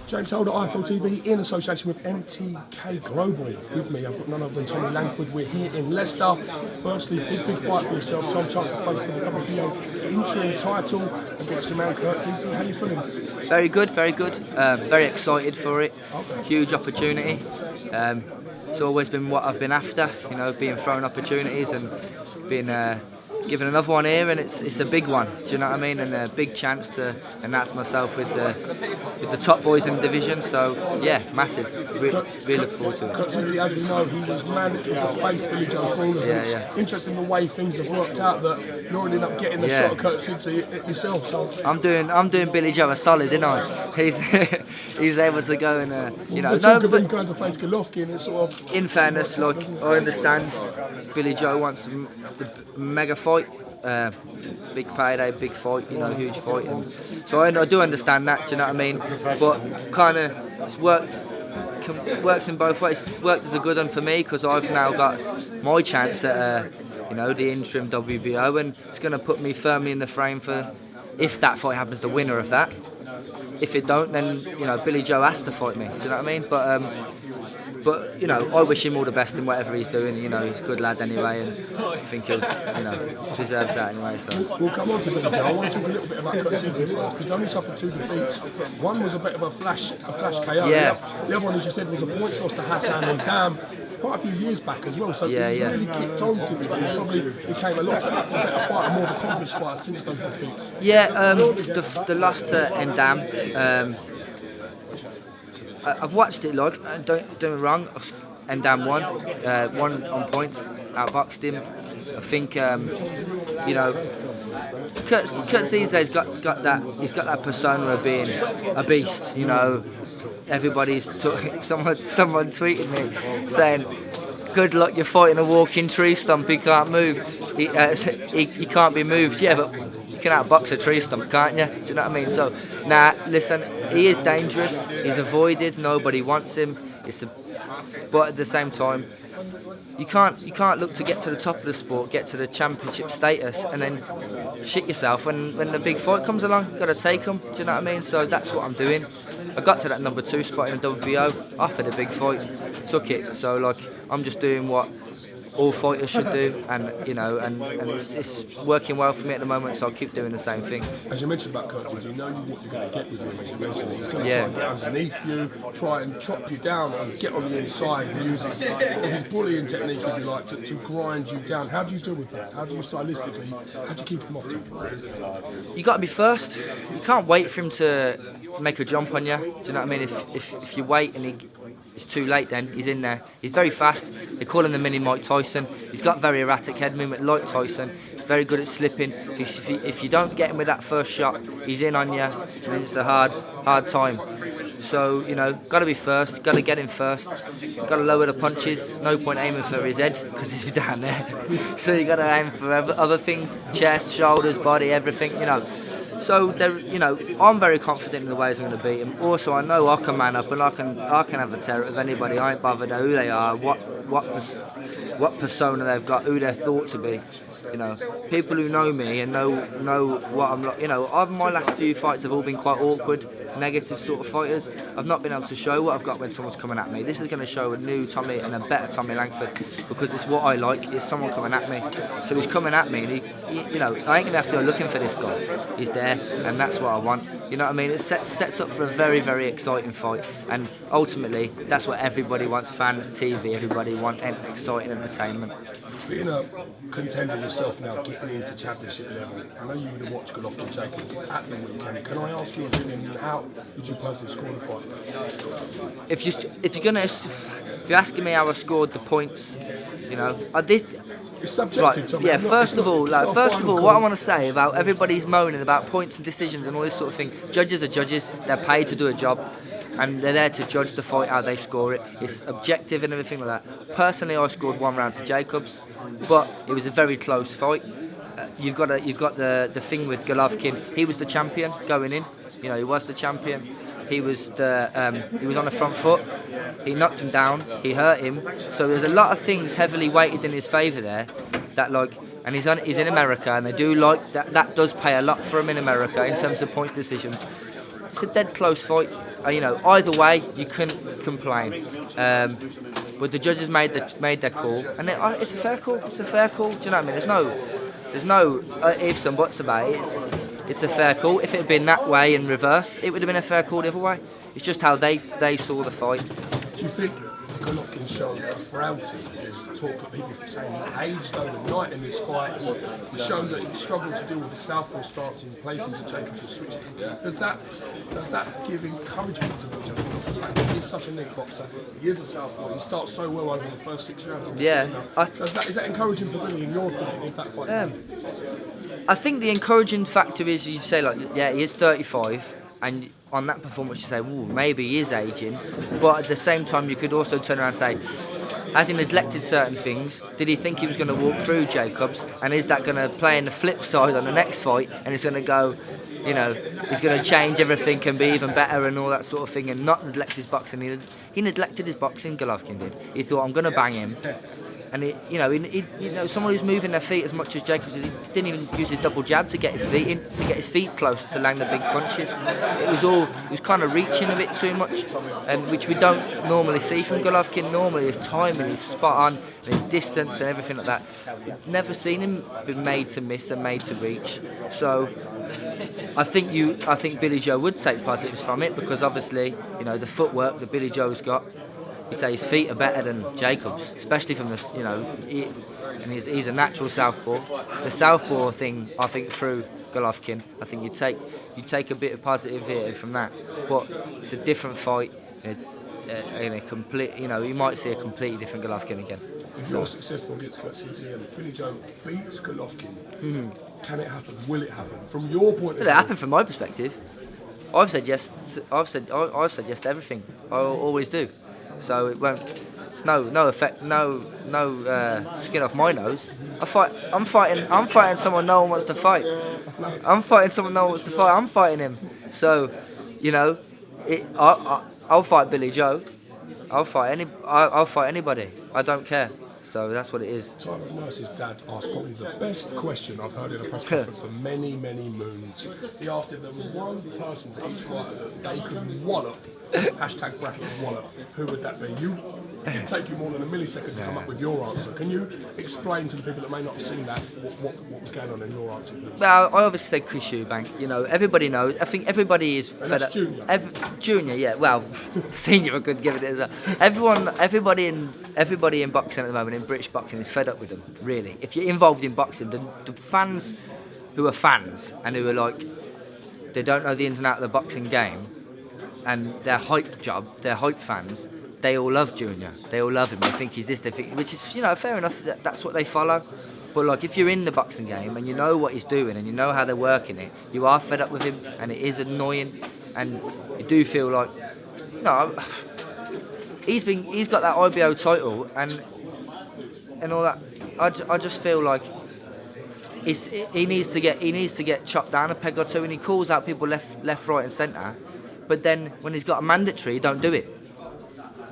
James Holder, IFL TV, in association with MTK Global. With me, I've got none other than Tommy Langford. We're here in Leicester. Firstly, big fight for yourself, Tom. Chance to face for the WBO interim title against Langford Uncut Khurtsidze. How are you feeling? Very good, very good. Very excited for it. Huge opportunity. It's always been what I've been after, you know, being thrown opportunities and being given another one here, and it's a big one. Do you know what I mean? And a big chance to announce myself with the top boys in the division. So yeah, massive. Really look forward to it. Khurtsidze, as we know, he was mandatory to face Billy Joe Saunders. Yeah. Interesting the way things have worked out that you're ending up getting the shot at Khurtsidze yourself. So I'm doing Billy Joe a solid, didn't I? He's able to go and you know. The talk of him going to face Golovkin is sort of. In fairness, like I understand, Billy Joe wants the mega fight, big payday, big fight, you know, huge fight, and so I do understand that. Do you know what I mean? But kind of it's works in both ways. It's worked as a good one for me because I've now got my chance at you know, the interim WBO, and it's going to put me firmly in the frame for if that fight happens, the winner of that. If it don't, then you know Billy Joe has to fight me. Do you know what I mean? But you know, I wish him all the best in whatever he's doing. You know, he's a good lad anyway, and I think he'll, you know, deserves that anyway. So we'll come on to Billy Joe. I want to talk a little bit about Khurtsidze first. He's only suffered 2 defeats. One was a bit of a flash KO. Yeah. The other one, as you said, was a points loss to Hassan and Dam quite a few years back as well. So he's really kicked on since then. He probably became a lot better fighter, more accomplished fighter since those defeats. Yeah, the loss to Ndam. I've watched it, like, don't get me wrong, Ndam won on points, outboxed him. I think, you know, Khurtsidze's got that persona of being a beast, you know. Everybody's someone tweeted me saying, good luck, you're fighting a walking tree stump, he can't move. He can't be moved, yeah, but you can outbox a tree stump, can't you? Do you know what I mean? So, nah, listen, he is dangerous, he's avoided, nobody wants him, but at the same time, you can't look to get to the top of the sport, get to the championship status, and then shit yourself when the big fight comes along. Got to take them. Do you know what I mean? So that's what I'm doing. I got to that number 2 spot in the WBO, offered a big fight, took it. So like I'm just doing what all fighters should do, and you know, and it's working well for me at the moment, so I'll keep doing the same thing. As you mentioned about Khurtsidze, you know what you're going to get with him. As you mentioned, he's going to try and get underneath you, try and chop you down and get on the inside and use his, sort of his bullying technique, if you like, to grind you down. How do you deal with that? How do you stylistically, how do you keep him off you? You got to be first. You can't wait for him to make a jump on you. Do you know what I mean? If you wait and it's too late, then he's in there. He's very fast. They call him the mini Mike Tyson. He's got very erratic head movement like Tyson. Very good at slipping. If you don't get him with that first shot, he's in on you, and it's a hard time. So, you know, got to be first, got to get him first, got to lower the punches. No point aiming for his head because he's down there. So you got to aim for other things: chest, shoulders, body, everything. You know. So you know, I'm very confident in the ways I'm going to beat him. Also, I know I can man up and I can have a terror of anybody. I ain't bothered who they are, what persona they've got, who they're thought to be. You know, people who know me and know what I'm like. You know, my last few fights have all been quite awkward, negative sort of fighters. I've not been able to show what I've got when someone's coming at me. This is going to show a new Tommy and a better Tommy Langford, because it's what I like. It's someone coming at me. So he's coming at me, and he you know, I ain't going to have to go looking for this guy. He's there, and that's what I want. You know what I mean? It sets up for a very, very exciting fight, and ultimately that's what everybody wants. Fans, TV, everybody want exciting entertainment. Being a contender yourself now, getting into championship level, I know you would have watched Golovkin Jacobs at the weekend. Can I ask your opinion? How did you personally score the fight? If you're asking me how I scored the points, you know, it's subjective. Right, yeah. First of all, what I want to say about everybody's moaning about points and decisions and all this sort of thing. Judges are judges. They're paid to do a job, and they're there to judge the fight, how they score it. It's objective and everything like that. Personally, I scored 1 round to Jacobs, but it was a very close fight. You've got the thing with Golovkin. He was the champion going in. You know, he was the champion. He was on the front foot. He knocked him down. He hurt him. So there's a lot of things heavily weighted in his favour there. That like, and he's in America, and they do like that. That does pay a lot for him in America in terms of points decisions. It's a dead close fight. either way, you couldn't complain. But the judges made their call, and it's a fair call. It's a fair call. Do you know what I mean? There's no ifs and buts about it. It's a fair call. If it had been that way in reverse, it would have been a fair call the other way. It's just how they saw the fight. Do you think Golovkin showed a frailty? There's talk of people saying he aged overnight in this fight. He showed that he struggled to deal with the southpaw starts in places that Jacobs was switching. Does that give encouragement to the judges? The fact that he's such a neat boxer, he is a southpaw, he starts so well over the first 6 rounds. Is that encouraging for Billy in your opinion if that fight? I think the encouraging factor is you say he is 35, and on that performance you say, maybe he is aging, but at the same time you could also turn around and say, has he neglected certain things? Did he think he was going to walk through Jacobs, and is that going to play in the flip side on the next fight, and it's going to go, he's going to change everything and be even better and all that sort of thing, and not neglect his boxing? He neglected his boxing, Golovkin did. He thought, I'm going to bang him. And someone who's moving their feet as much as Jacobs, he didn't even use his double jab to get his feet in, to get his feet close to land the big punches. He was kind of reaching a bit too much, and which we don't normally see from Golovkin. Normally his timing is spot on, and his distance and everything like that. Never seen him been made to miss and made to reach. So I think Billy Joe would take positives from it, because obviously the footwork that Billy Joe's got. You'd say his feet are better than Jacobs, especially from and he's a natural southpaw. The southpaw thing, I think, through Golovkin, I think you take a bit of positive here from that, but it's a different fight in a complete. You might see a completely different Golovkin again. If you're successful against Khurtsidze and Billy Joe beats Golovkin, can it happen? Will it happen? From your point of view? Will it happen from my perspective? I've said yes. I've said yes to everything. I always do. So it won't. It's no effect. No skin off my nose. I'm fighting someone no one wants to fight. I'm fighting someone no one wants to fight. I'm fighting him. So, I'll fight Billy Joe. I'll fight anybody. I don't care. So that's what it is. Tyler Nurse's dad asked probably the best question I've heard in a press conference for many, many moons. He asked if there was one person to each fighter that they could wallop, #brackets wallop, who would that be? It didn't take you more than a millisecond to come up with your answer. Can you explain to the people that may not have seen that what was going on in your answer, please? Well, I obviously said Chris Eubank. Everybody knows. I think everybody is fed up. Junior. Junior, yeah. Well, senior I could give it as well. Everybody in boxing at the moment, in British boxing, is fed up with them. Really, if you're involved in boxing, the fans who are fans and who are they don't know the ins and outs of the boxing game, and their hype fans. They all love Junior. They all love him. They think he's this. They think, which is fair enough. That's what they follow. But if you're in the boxing game and you know what he's doing and you know how they're working it, you are fed up with him, and it is annoying. And you do feel like, he's got that IBO title and all that. I just feel like he needs to get chopped down a peg or two, and he calls out people left, right, and centre. But then when he's got a mandatory, he don't do it.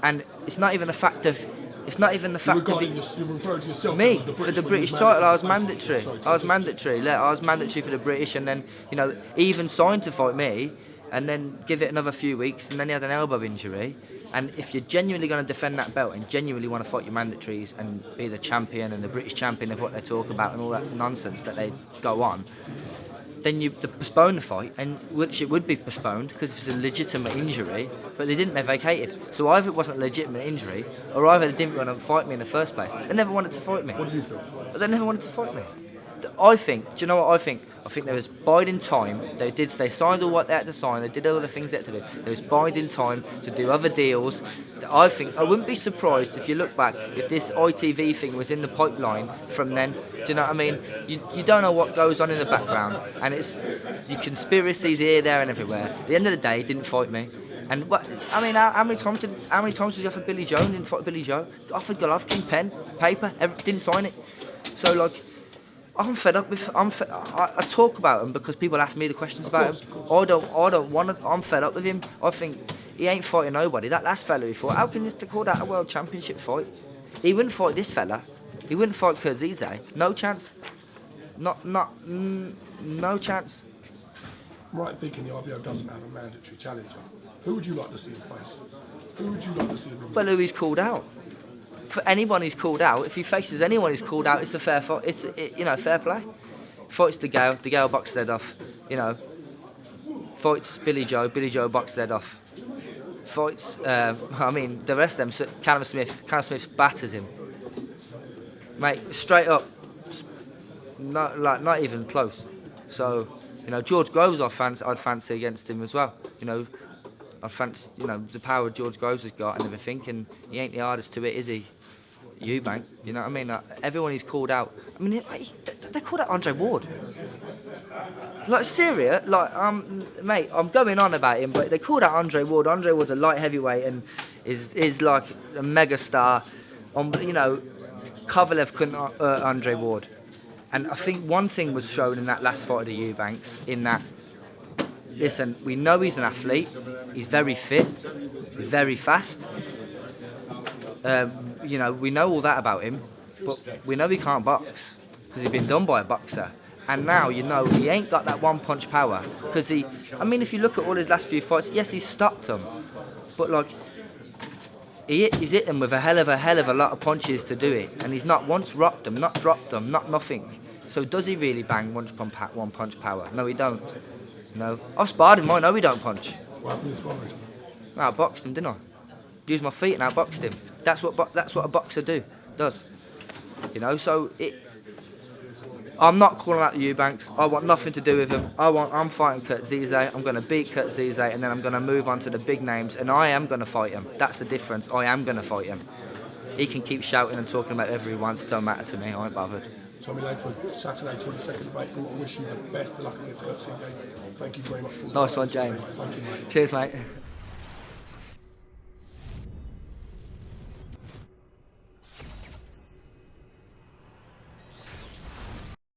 And it's not even the fact of. It's not even the fact of it. You're referring to yourself. Me for the British title, I was mandatory. I was mandatory for the British, and then he even signed to fight me, and then give it another few weeks, and then he had an elbow injury. And if you're genuinely going to defend that belt and genuinely want to fight your mandatories and be the champion and the British champion of what they talk about and all that nonsense that they go on, then you postpone the fight, and which it would be postponed because it's a legitimate injury, but they didn't. They vacated. So either it wasn't a legitimate injury, or either they didn't want to fight me in the first place. They never wanted to fight me. What do you think? But they never wanted to fight me. I think. Do you know what I think? I think there was biding time. They signed all what they had to sign. They did all the things they had to do. There was biding time to do other deals. I think I wouldn't be surprised if you look back if this ITV thing was in the pipeline from then. Do you know what I mean? You don't know what goes on in the background, and it's the conspiracies here, there, and everywhere. At the end of the day, he didn't fight me. And how many times did you offer Billy Joe and didn't fight Billy Joe? Offered Golovkin pen, paper, didn't sign it. So I'm fed up with. I talk about him because people ask me the questions about him. I don't want to. I'm fed up with him. I think he ain't fighting nobody. That last fella he fought. How can you call that a world championship fight? He wouldn't fight this fella. He wouldn't fight Khurtsidze. No chance. No chance. right in thinking the IBO doesn't have a mandatory challenger. Who would you like to see him face? Who would you like to see him? Well, who he's called out. For anyone who's called out, if he faces anyone who's called out, it's a fair fight. It's fair play. Fights De Gale boxes head off. Fights Billy Joe boxes head off. Fights, the rest of them. So Callum Smith batters him, mate, straight up. Not even close. So George Groves I'd fancy against him as well. I fancy the power George Groves has got and everything, and he ain't the hardest to it, is he? Eubank, you know what I mean? Everyone he's called out. I mean, they called out Andre Ward. Like Syria, mate, I'm going on about him, but they called out Andre Ward. Andre Ward's a light heavyweight and is like a mega star. Kovalev couldn't Andre Ward. And I think one thing was shown in that last fight of the Eubanks, in that, listen, we know he's an athlete, he's very fit, very fast. We know all that about him, but we know he can't box because he's been done by a boxer. And now he ain't got that one punch power. Because if you look at all his last few fights, yes, he's stopped them, but he's hit them with a hell of a lot of punches to do it, and he's not once rocked them, not dropped them, not nothing. So does he really bang one punch power? No, he don't. I've sparred him. I know he don't punch. What happened in sparring? I boxed him, didn't I? Used my feet and I boxed him. That's what a boxer does. So I'm not calling out the Eubanks. I want nothing to do with him. I'm fighting Khurtsidze. I'm going to beat Khurtsidze, and then I'm going to move on to the big names, and I am going to fight him. That's the difference. I am going to fight him. He can keep shouting and talking about whatever he wants. Don't matter to me. I ain't bothered. Tommy Langford, Saturday 22nd of April. I wish you the best of luck against Khurtsidze. Thank you very much for nice one, James. Thank you, mate. Cheers, mate.